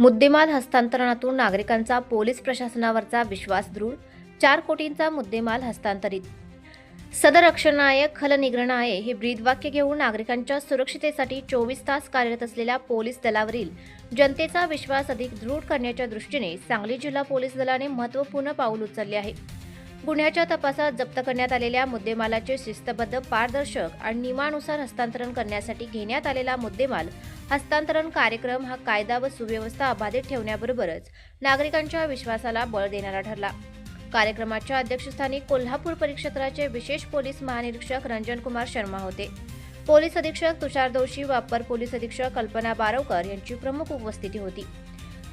मुद्देमाल हस्तांतरणातून नागरिकांचा पोलीस प्रशासनावरचा विश्वास दृढ, 4 कोटींचा मुद्देमाल हस्तांतरित. सदरक्षणाय खलनिग्रहणाय हे ब्रीदवाक्य घेऊन नागरिकांच्या सुरक्षितेसाठी 24 तास कार्यरत असलेल्या पोलीस दलावरील जनतेचा विश्वास अधिक दृढ करण्याच्या दृष्टीने सांगली जिल्हा पोलीस दलाने महत्त्वपूर्ण पाऊल उचलले आहे. गुन्ह्याच्या तपासात जप्त करण्यात आलेल्या मुद्देमालाचे शिस्तबद्ध, पारदर्शक आणि नियमानुसार हस्तांतरण करण्यासाठी घेण्यात आलेला मुद्देमाल हस्तांतरण कार्यक्रम हा कायदा व सुव्यवस्था अबाधित ठेवण्याबरोबरच नागरिकांच्या विश्वासाला बळ देणारा ठरला. कार्यक्रमाच्या अध्यक्षस्थानी कोल्हापूर परिक्षेत्राचे विशेष पोलीस महानिरीक्षक रंजन कुमार शर्मा होते. पोलीस अधीक्षक तुषार दोशी व अप्पर पोलीस अधीक्षक कल्पना बारवकर यांची प्रमुख उपस्थिती होती.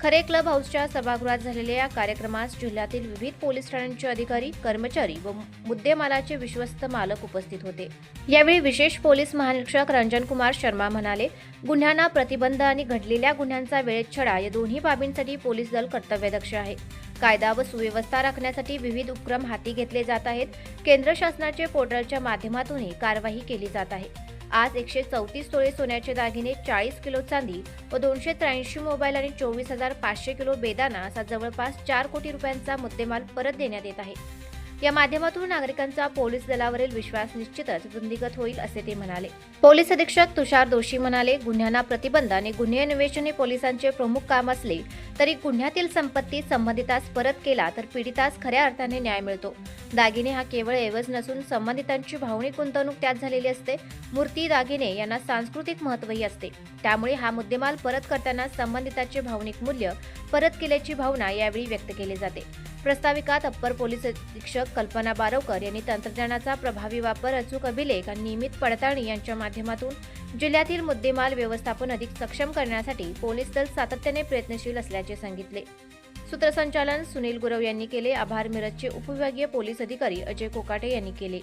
खरे क्लब हाऊसच्या सभागृहात झालेल्या या कार्यक्रमास जिल्ह्यातील विविध पोलीस ठाण्यांचे अधिकारी, कर्मचारी व मुद्देमालाचे विश्वस्त मालक उपस्थित होते. यावेळी विशेष पोलीस महानिरीक्षक रंजन कुमार शर्मा म्हणाले, गुन्ह्यांना प्रतिबंध आणि घडलेल्या गुन्ह्यांचा वेळेत छडा या दोन्ही बाबींसाठी पोलीस दल कर्तव्यदक्ष आहे. कायदा व सुव्यवस्था राखण्यासाठी विविध उपक्रम हाती घेतले जात आहेत. केंद्र शासनाचे पोर्टलच्या माध्यमातूनही कारवाई केली जात आहे. आज 134 तोळे सोन्याचे दागिने, 40 किलो चांदी व 283 मोबाईल आणि 24,500 किलो बेदाणा असा जवळपास 4 कोटी रुपयांचा मुद्देमाल परत देण्यात येत आहे. या माध्यमातून नागरिकांचा पोलीस दलावरील विश्वास निश्चितच वृद्धिंगत होईल असे ते म्हणाले. पोलीस अधीक्षक तुषार दोशी म्हणाले, गुन्ह्यांना प्रतिबंध आणि गुन्हे अन्वेषण हे पोलिसांचे प्रमुख काम असले तरी गुन्ह्यातील संपत्ती संबंधितास परत केला तर पीडितास खऱ्या अर्थाने न्याय मिळतो. दागिने हा केवळ ऐवज नसून संबंधितांची भावनिक गुंतवणूक त्यात झालेली असते. मूर्ती, दागिने यांना सांस्कृतिक महत्त्वही असते. त्यामुळे हा मुद्देमाल परत करताना संबंधिताचे भावनिक मूल्य परत केल्याची भावना यावेळी व्यक्त केली जाते. प्रस्ताविकात अप्पर पोलीस अधीक्षक कल्पना बारवकर यांनी तंत्रज्ञानाचा प्रभावी वापर, अचूक अभिलेख आणि नियमित पडताळणी यांच्या माध्यमातून जिल्ह्यातील मुद्देमाल व्यवस्थापन अधिक सक्षम करण्यासाठी पोलीस दल सातत्याने प्रयत्नशील असल्याचे सांगितले. सूत्रसंचालन सुनील गुरव यांनी केले. आभार मिरजचे उपविभागीय पोलीस अधिकारी अजय कोकाटे यांनी केले.